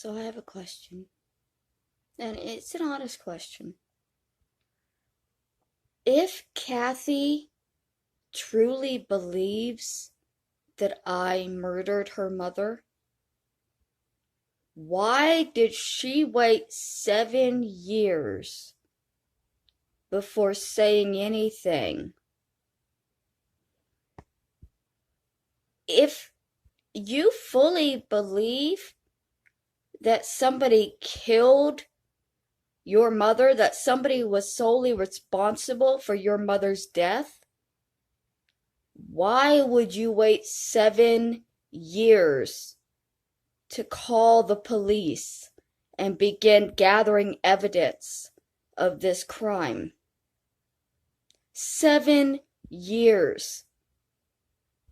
So I have a question, and it's an honest question. If Kathy truly believes that I murdered her mother, why did she wait 7 years before saying anything? If you fully believe that somebody killed your mother, that somebody was solely responsible for your mother's death, why would you wait 7 years to call the police and begin gathering evidence of this crime? 7 years.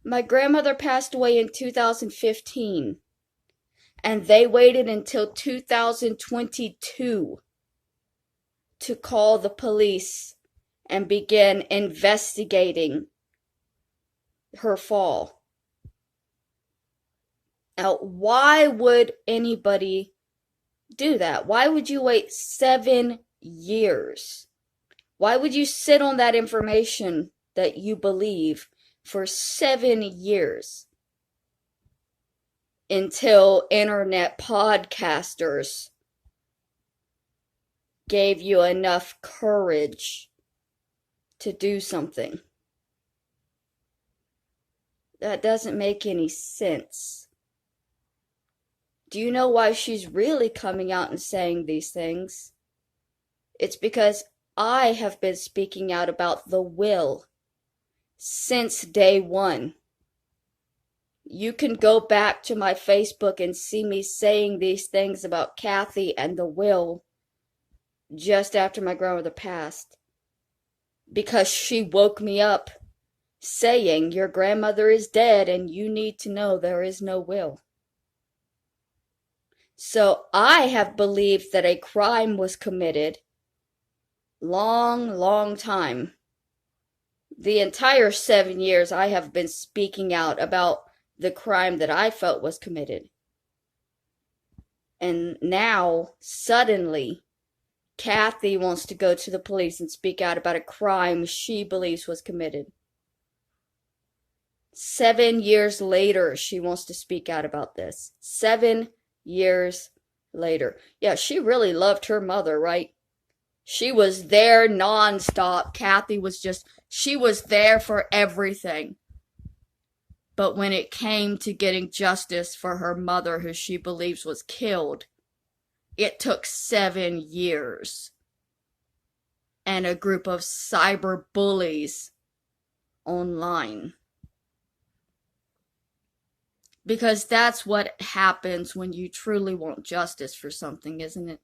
My grandmother passed away in 2015, and they waited until 2022 to call the police and begin investigating her fall. Now, why would anybody do that? Why would you wait 7 years? Why would you sit on that information that you believe for 7 years until internet podcasters gave you enough courage to do something? That doesn't make any sense. Do you know why she's really coming out and saying these things? It's because I have been speaking out about the will since day one. You can go back to my Facebook and see me saying these things about Kathy and the will just after my grandmother passed, because she woke me up saying, your grandmother is dead and you need to know there is no will. So I have believed that a crime was committed long time. The entire 7 years I have been speaking out about the crime that I felt was committed. And now, suddenly, Kathy wants to go to the police and speak out about a crime she believes was committed. 7 years later, she wants to speak out about this. 7 years later. Yeah, she really loved her mother, right? She was there nonstop. Kathy was she was there for everything. But when it came to getting justice for her mother, who she believes was killed, it took 7 years. And a group of cyber bullies online. Because that's what happens when you truly want justice for something, isn't it?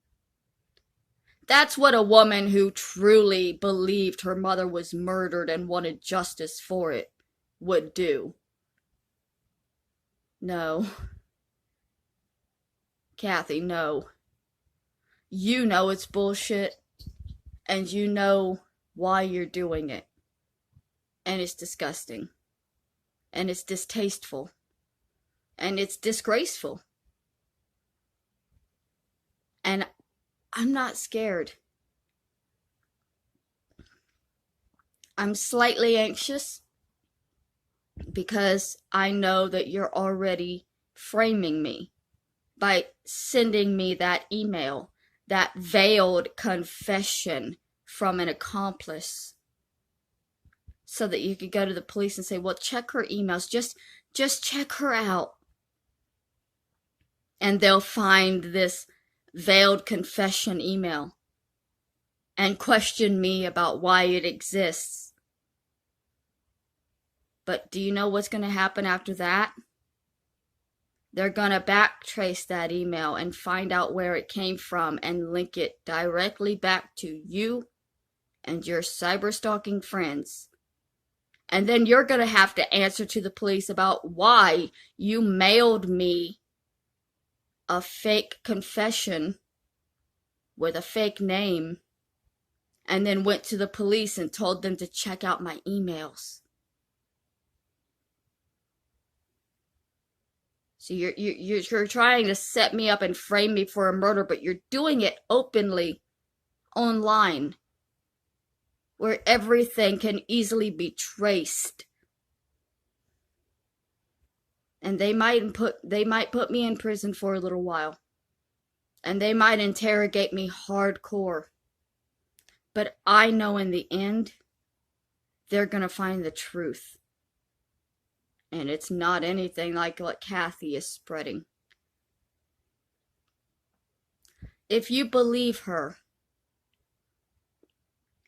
That's what a woman who truly believed her mother was murdered and wanted justice for it would do. No. Kathy, no. You know it's bullshit, and you know why you're doing it. And it's disgusting. And it's distasteful. And it's disgraceful. And I'm not scared. I'm slightly anxious because I know that you're already framing me by sending me that email, that veiled confession from an accomplice, so that you could go to the police and say, well, check her emails, just check her out. And they'll find this veiled confession email and question me about why it exists. But do you know what's going to happen after that? They're going to backtrace that email and find out where it came from and link it directly back to you and your cyberstalking friends. And then you're going to have to answer to the police about why you mailed me a fake confession with a fake name and then went to the police and told them to check out my emails. So you're trying to set me up and frame me for a murder, but you're doing it openly online, where everything can easily be traced. And they might put me in prison for a little while. And they might interrogate me hardcore. But I know in the end, they're gonna find the truth. And it's not anything like what Kathy is spreading. If you believe her,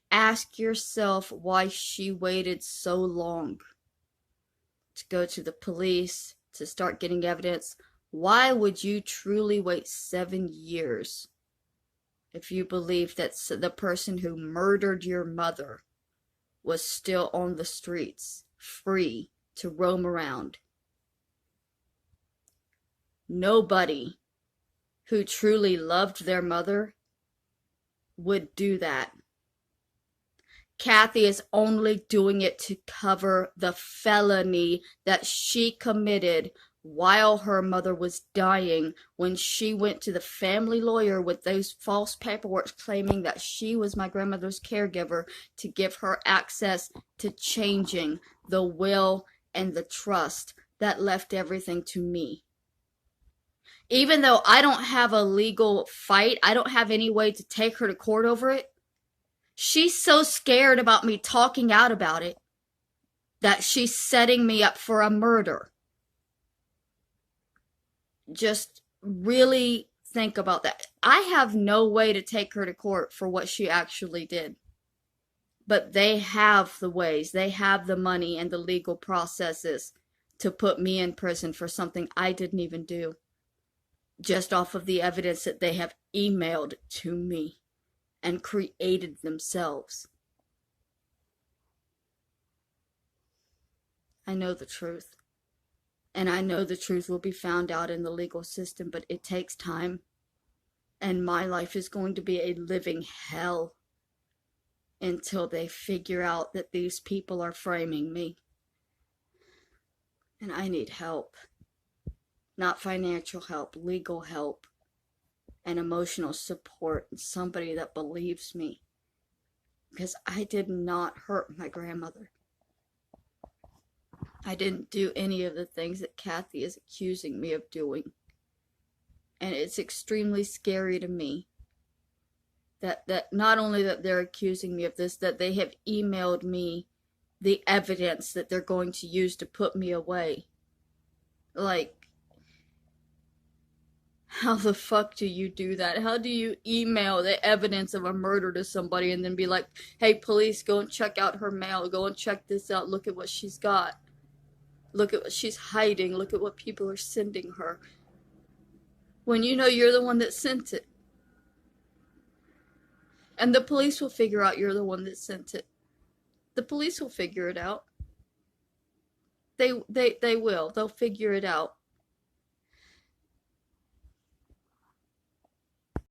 ask yourself why she waited so long to go to the police, to start getting evidence. Why would you truly wait 7 years if you believe that the person who murdered your mother was still on the streets, free to roam around? Nobody who truly loved their mother would do that. Kathy is only doing it to cover the felony that she committed while her mother was dying, when she went to the family lawyer with those false paperwork claiming that she was my grandmother's caregiver to give her access to changing the will and the trust that left everything to me. Even though I don't have a legal fight, I don't have any way to take her to court over it, she's so scared about me talking out about it that she's setting me up for a murder. Just really think about that. I have no way to take her to court for what she actually did. But they have the ways, they have the money and the legal processes to put me in prison for something I didn't even do, just off of the evidence that they have emailed to me and created themselves. I know the truth. And I know the truth will be found out in the legal system, but it takes time. And my life is going to be a living hell until they figure out that these people are framing me. And I need help. Not financial help, legal help, and emotional support, and somebody that believes me. Because I did not hurt my grandmother. I didn't do any of the things that Kathy is accusing me of doing. And it's extremely scary to me that not only that they're accusing me of this, that they have emailed me the evidence that they're going to use to put me away. Like, how the fuck do you do that? How do you email the evidence of a murder to somebody and then be like, hey, police, go and check out her mail. Go and check this out. Look at what she's got. Look at what she's hiding. Look at what people are sending her. When you know you're the one that sent it. And the police will figure out you're the one that sent it. The police will figure it out. They will. They'll figure it out.